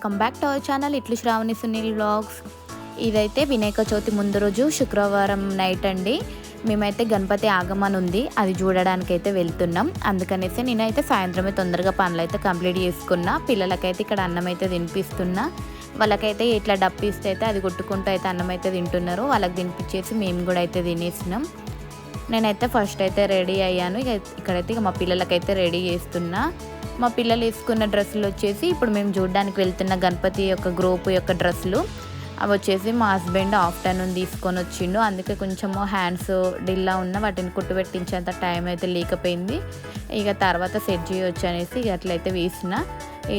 Welcome back to our channel ఇట్లు Shravani Sunil vlogs. ఇదైతే వినాయక చవితి ముందు రోజు శుక్రవారం నైట్ అండి. మేమైతే గణపతి ఆగమన్ ఉంది, అది చూడడానికి అయితే వెళ్తున్నాం. అందుకనేసి నేనైతే సాయంత్రమే తొందరగా పనులు అయితే కంప్లీట్ చేసుకున్నా. పిల్లలకైతే ఇక్కడ అన్నం అయితే తినిపిస్తున్నా. వాళ్ళకైతే ఇట్లా డప్పిస్తే అయితే అది కొట్టుకుంటూ అయితే అన్నం అయితే తింటున్నారు. వాళ్ళకి తినిపించేసి మేము కూడా అయితే తినేసినాం. నేనైతే ఫస్ట్ అయితే రెడీ అయ్యాను. ఇక్కడైతే మా పిల్లలకైతే రెడీ చేస్తున్నా. మా పిల్లలు వేసుకున్న డ్రెస్సులు వచ్చేసి ఇప్పుడు మేము చూడడానికి వెళ్తున్న గణపతి యొక్క గ్రూప్ యొక్క డ్రెస్సులు అవి వచ్చేసి మా హస్బెండ్ ఆఫ్టర్నూన్ తీసుకొని వచ్చిండు. అందుకే కొంచెము హ్యాండ్స్ డిల్లా ఉన్న వాటిని కుట్టు పెట్టించేంత టైం అయితే లేకపోయింది. ఇక తర్వాత సెట్ చేయొచ్చు అనేసి ఇక అట్లయితే వేసిన.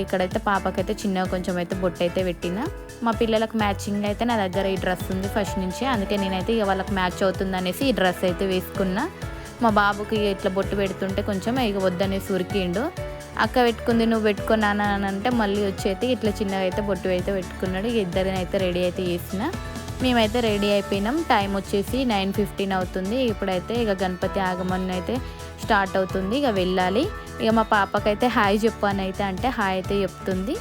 ఇక్కడైతే పాపకైతే చిన్నగా కొంచెం అయితే బొట్టు అయితే పెట్టిన. మా పిల్లలకు మ్యాచింగ్ అయితే నా దగ్గర ఈ డ్రెస్ ఉంది ఫస్ట్ నుంచి, అందుకే నేనైతే ఇక వాళ్ళకి మ్యాచ్ అవుతుంది అనేసి ఈ డ్రెస్ అయితే వేసుకున్నా. మా బాబుకి ఇట్లా బొట్టు పెడుతుంటే కొంచెం ఇక వద్దనేసి ఉరికిండు. అక్క పెట్టుకుంది, నువ్వు పెట్టుకున్నాను అని అంటే మళ్ళీ వచ్చి ఇట్లా చిన్నగా అయితే బొట్టు అయితే పెట్టుకున్నాడు. ఇద్దరిని అయితే రెడీ అయితే చేసిన. మేమైతే రెడీ అయిపోయినాం. టైం వచ్చేసి 9:15 అవుతుంది. ఇప్పుడైతే ఇక గణపతి ఆగమన్ అయితే స్టార్ట్ అవుతుంది. ఇక వెళ్ళాలి. ఇక మా పాపకైతే హాయ్ చెప్పాను అయితే అంటే హాయ్ అయితే చెప్తుంది.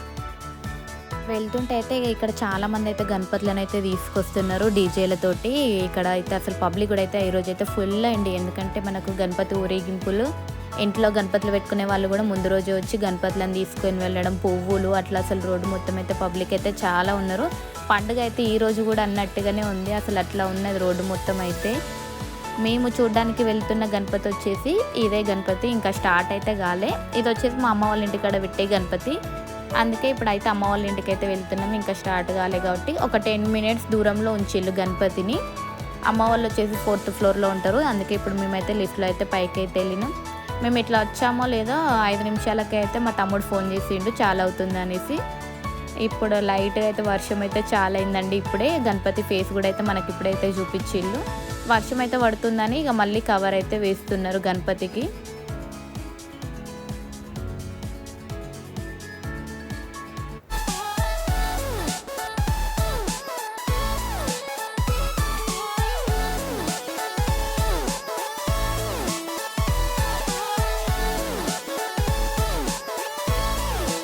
వెళ్తుంటే అయితే ఇక్కడ చాలామంది అయితే గణపతులను అయితే తీసుకొస్తున్నారు డీజేలతోటి. ఇక్కడ అయితే అసలు పబ్లిక్ కూడా అయితే ఈరోజు అయితే ఫుల్ అండి. ఎందుకంటే మనకు గణపతి ఊరేగింపులు, ఇంట్లో గణపతులు పెట్టుకునే వాళ్ళు కూడా ముందు రోజు వచ్చి గణపతులను తీసుకొని వెళ్ళడం, పువ్వులు అట్లా అసలు రోడ్డు మొత్తం అయితే పబ్లిక్ అయితే చాలా ఉన్నారు. పండుగ అయితే ఈ రోజు కూడా అన్నట్టుగానే ఉంది. అసలు అట్లా ఉన్నది రోడ్డు మొత్తం అయితే. మేము చూడడానికి వెళ్తున్న గణపతి వచ్చేసి ఇదే గణపతి, ఇంకా స్టార్ట్ అయితే కాలే. ఇది వచ్చేసి మా అమ్మ వాళ్ళ ఇంటికాడ పెట్టే గణపతి. అందుకే ఇప్పుడైతే అమ్మ వాళ్ళ ఇంటికి అయితే వెళ్తున్నాం. ఇంకా స్టార్ట్ కాలే కాబట్టి ఒక 10 మినిట్స్ దూరంలో ఉంచిల్లు గణపతిని. అమ్మ వాళ్ళు వచ్చేసి 4th ఫ్లోర్లో ఉంటారు. అందుకే ఇప్పుడు మేమైతే లిఫ్ట్లో అయితే పైకి అయితే వెళ్ళినాం. మేము ఇట్లా వచ్చామో లేదో 5 నిమిషాలకి అయితే మా తమ్ముడు ఫోన్ చేసిండు చాలా అవుతుంది అనేసి. ఇప్పుడు లైట్గా అయితే వర్షం అయితే చాలా అయిందండి. ఇప్పుడే గణపతి ఫేస్ కూడా అయితే మనకి ఇప్పుడైతే చూపించిళ్ళు. వర్షం అయితే పడుతుందని ఇక మళ్ళీ కవర్ అయితే వేస్తున్నారు గణపతికి.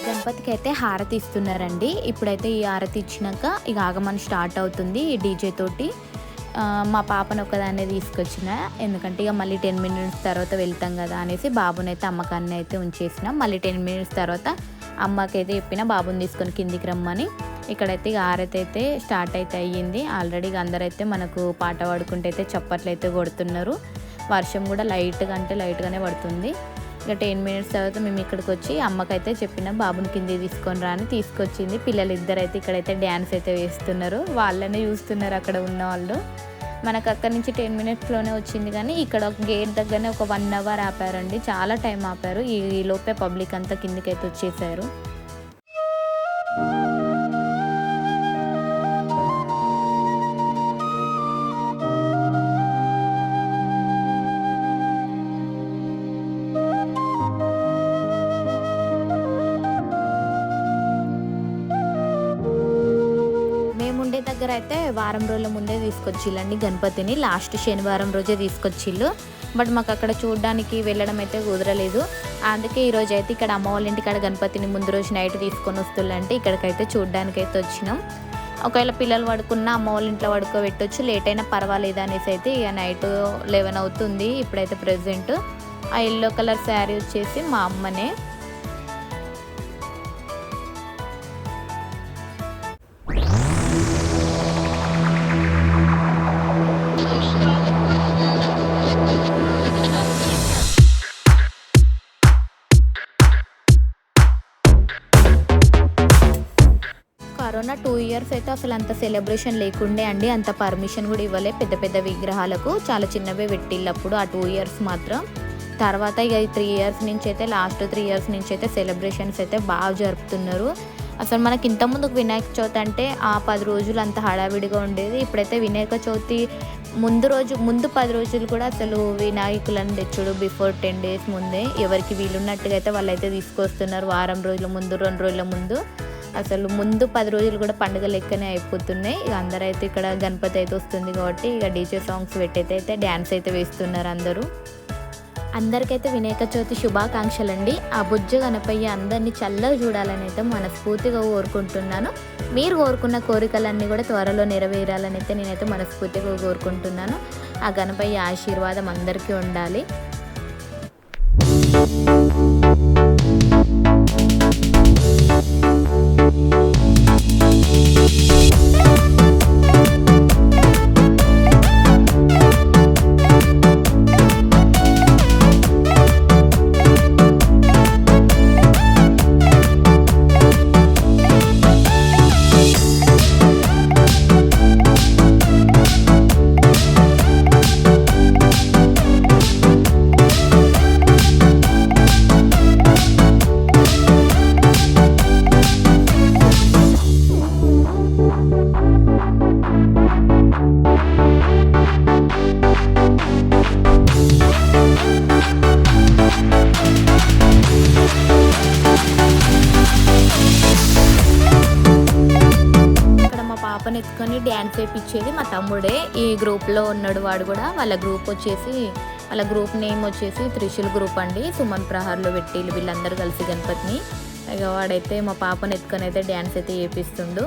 గణపతికి అయితే హారతి ఇస్తున్నారండి. ఇప్పుడైతే ఈ హారతి ఇచ్చినాక ఇక ఆగమన్ స్టార్ట్ అవుతుంది ఈ డీజే తోటి. మా పాపను ఒకదాన్నే తీసుకొచ్చిన, ఎందుకంటే ఇక మళ్ళీ 10 మినిట్స్ తర్వాత వెళ్తాం కదా అనేసి బాబునైతే అమ్మకాన్ని అయితే ఉంచేసినాం. మళ్ళీ 10 మినిట్స్ తర్వాత అమ్మకైతే చెప్పిన బాబుని తీసుకొని కిందికి రమ్మని. ఇక్కడైతే ఇక హారతి అయితే స్టార్ట్ అయితే అయ్యింది. ఆల్రెడీ ఇక అందరైతే మనకు పాట పాడుకుంటే అయితే చప్పట్లు అయితే కొడుతున్నారు. వర్షం కూడా లైట్గానే పడుతుంది. ఇక 10 మినిట్స్ తర్వాత మేము ఇక్కడికి వచ్చి అమ్మకైతే చెప్పిన బాబుని కింది తీసుకొని రాని తీసుకొచ్చింది. పిల్లలు ఇద్దరైతే ఇక్కడైతే డ్యాన్స్ అయితే వేస్తున్నారు. వాళ్ళనే చూస్తున్నారు అక్కడ ఉన్న వాళ్ళు. మనకు అక్కడి నుంచి 10 మినిట్స్లోనే వచ్చింది, కానీ ఇక్కడ గేట్ దగ్గరనే ఒక 1 అవర్ ఆపారండి. చాలా టైం ఆపారు. ఈ లోపే పబ్లిక్ అంతా కిందికైతే వచ్చేసారు. దగ్గర అయితే వారం రోజుల ముందే తీసుకొచ్చిళ్ళండి గణపతిని. లాస్ట్ శనివారం రోజే తీసుకొచ్చిళ్ళు. బట్ మాకు అక్కడ చూడడానికి వెళ్ళడం అయితే కుదరలేదు. అందుకే ఈరోజు అయితే ఇక్కడ అమ్మ వాళ్ళ ఇంటికాడ గణపతిని ముందు రోజు నైట్ తీసుకొని వస్తుందంటే ఇక్కడికైతే చూడడానికి అయితే వచ్చినాం. ఒకవేళ పిల్లలు పడుకున్నా అమ్మ వాళ్ళ ఇంట్లో పడుకోబెట్టొచ్చు, లేట్ అయినా పర్వాలేదు అనేసి అయితే ఇక నైట్ 11 అవుతుంది. ఇప్పుడైతే ప్రెజెంట్ ఆ ఎల్లో కలర్ శారీ వచ్చేసి మా అమ్మనే. కరోనా 2 ఇయర్స్ అయితే అసలు అంత సెలబ్రేషన్ లేకుండే అండి. అంత పర్మిషన్ కూడా ఇవ్వలే పెద్ద పెద్ద విగ్రహాలకు. చాలా చిన్నవే పెట్టిళ్ళప్పుడు ఆ 2 ఇయర్స్ మాత్రం. తర్వాత ఇక 3 ఇయర్స్ నుంచి అయితే లాస్ట్ 3 ఇయర్స్ నుంచి అయితే సెలబ్రేషన్స్ అయితే బాగా జరుపుతున్నారు. అసలు మనకి ఇంతకుముందుకు వినాయక చవితి అంటే ఆ 10 రోజులు అంత హడావిడిగా ఉండేది. ఇప్పుడైతే వినాయక చవితి ముందు 10 రోజులు కూడా అసలు వినాయకులను తెచ్చుడు బిఫోర్ 10 డేస్ ముందే ఎవరికి వీలున్నట్టుగా అయితే వాళ్ళైతే తీసుకొస్తున్నారు. వారం రోజుల ముందు, 2 రోజుల ముందు, అసలు ముందు 10 రోజులు కూడా పండుగ లెక్కనే అయిపోతున్నాయి. ఇక అందరైతే ఇక్కడ గణపతి అయితే వస్తుంది కాబట్టి ఇక డీజే సాంగ్స్ పెట్టయితే డ్యాన్స్ అయితే వేస్తున్నారు అందరూ. అందరికైతే వినాయక చవితి శుభాకాంక్షలండి. ఆ బుజ్జ గణపయ్య అందరినీ చల్లగా చూడాలని అయితే మనస్ఫూర్తిగా కోరుకుంటున్నాను. మీరు కోరుకున్న కోరికలన్నీ కూడా త్వరలో నెరవేరాలని అయితే నేనైతే మనస్ఫూర్తిగా కోరుకుంటున్నాను. ఆ గణపయ్య ఆశీర్వాదం అందరికీ ఉండాలి. పాపని ఎత్తుకొని డ్యాన్స్ వేయించేది మా తమ్ముడే. ఈ గ్రూప్లో ఉన్నాడు వాడు కూడా. వాళ్ళ గ్రూప్ నేమ్ వచ్చేసి త్రిశూల్ గ్రూప్ అండి. సుమన్ ప్రహార్లో పెట్టి వీళ్ళందరూ కలిసి గణపతిని. ఇక వాడైతే మా పాపని ఎత్తుకొని అయితే డ్యాన్స్ అయితే వేపిస్తుండు.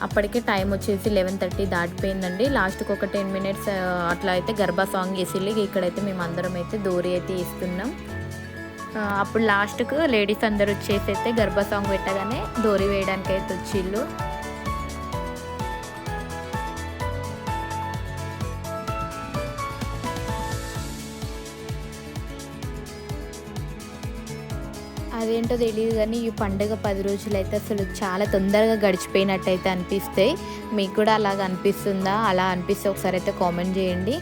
అప్పటికే టైం వచ్చేసి 11:30 దాటిపోయిందండి. లాస్ట్కి ఒక 10 minutes అట్లా అయితే గర్భా సాంగ్ వేసిల్లు. ఇక్కడైతే మేము అందరం అయితే దోరి అయితే వేస్తున్నాం. అప్పుడు లాస్ట్కు లేడీస్ అందరు వచ్చేసి అయితే గర్భా సాంగ్ పెట్టగానే దోరి వేయడానికి అయితే వచ్చిళ్ళు. అదేంటో తెలియదు కానీ ఈ పండుగ 10 రోజులు అయితే అసలు చాలా తొందరగా గడిచిపోయినట్టు అయితే అనిపిస్తాయి. మీకు కూడా అలాగ అనిపిస్తుందా? అలా అనిపిస్తే ఒకసారి అయితే కామెంట్ చేయండి.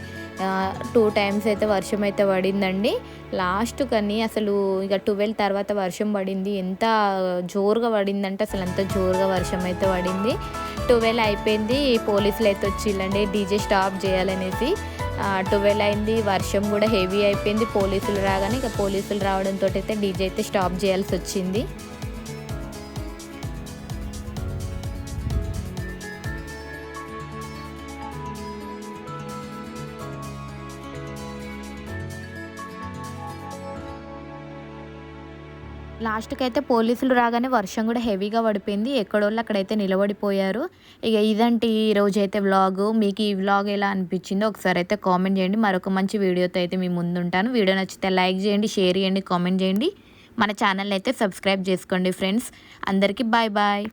2 times అయితే వర్షం అయితే పడిందండి. లాస్ట్ కానీ అసలు ఇక 12 తర్వాత వర్షం పడింది. ఎంత జోరుగా పడిందంటే అసలు అంత జోరుగా వర్షం అయితే పడింది. 12 అయిపోయింది. పోలీసులు అయితే వచ్చిళ్ళండి డీజే స్టాప్ చేయాలనేసి. 12 అయింది. వర్షం కూడా హెవీ అయిపోయింది. పోలీసులు రాగానే ఇక పోలీసులు రావడంతో అయితే డీజే అయితే స్టాప్ చేయాల్సి వచ్చింది. లాస్ట్కి అయితే పోలీసులు రాగానే వర్షం కూడా హెవీగా పడిపోయింది. ఎక్కడోళ్ళు అక్కడైతే నిలబడిపోయారు. ఇక ఇదంటే ఈరోజు అయితే వ్లాగ్. మీకు ఈ వ్లాగ్ ఎలా అనిపించిందో ఒకసారి అయితే కామెంట్ చేయండి. మరొక మంచి వీడియోతో అయితే మీ ముందు ఉంటాను. వీడియో నచ్చితే లైక్ చేయండి, షేర్ చేయండి, కామెంట్ చేయండి. మన ఛానల్ అయితే సబ్స్క్రైబ్ చేసుకోండి ఫ్రెండ్స్. అందరికీ బాయ్ బాయ్.